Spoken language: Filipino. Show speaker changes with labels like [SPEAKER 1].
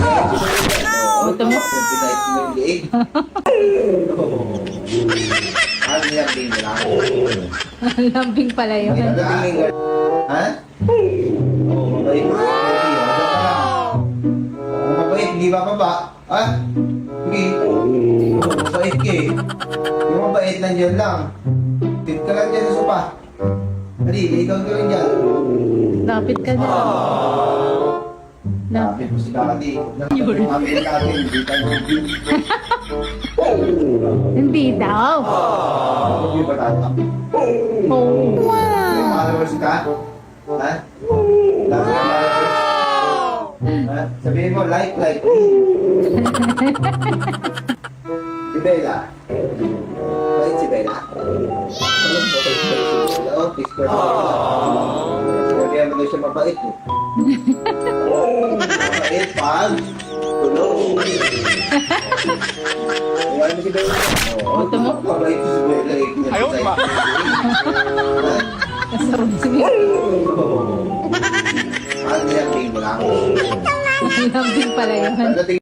[SPEAKER 1] Gusto mo?
[SPEAKER 2] Ano yung tingin lang?
[SPEAKER 1] Lambing pala yun.
[SPEAKER 2] Ha? Oo, mabait. Oo, mabait. Hindi ba baba? Ha? Sige. Oo, mabait ka eh. Yung mabait nandiyan lang. Tip ka lang dyan sa sopa. Dali, ikaw ka rin dyan.
[SPEAKER 1] Lapit ka na.
[SPEAKER 2] Lapit mo si Kati. Lapit natin. Hindi tayo
[SPEAKER 1] Hindi daw.
[SPEAKER 2] Hindi ba tayo?
[SPEAKER 1] Oh.
[SPEAKER 2] May followers ka? Ha? Dami ka followers? Ha? Sabihin mo, like. Si Bella. Bait si Bella. Oo, kiss ko. Sabihan mo daw siya mabait eh. Mabait pag tulong. Ayan mo si Bella. Oo,
[SPEAKER 1] Gusto mo?
[SPEAKER 2] mabait si Bella eh.
[SPEAKER 3] Ayaw ba?
[SPEAKER 1] Kasarap sige.
[SPEAKER 2] Ano yung tingin mo lang?
[SPEAKER 1] Lambing pala yun.
[SPEAKER 2] Ano tingin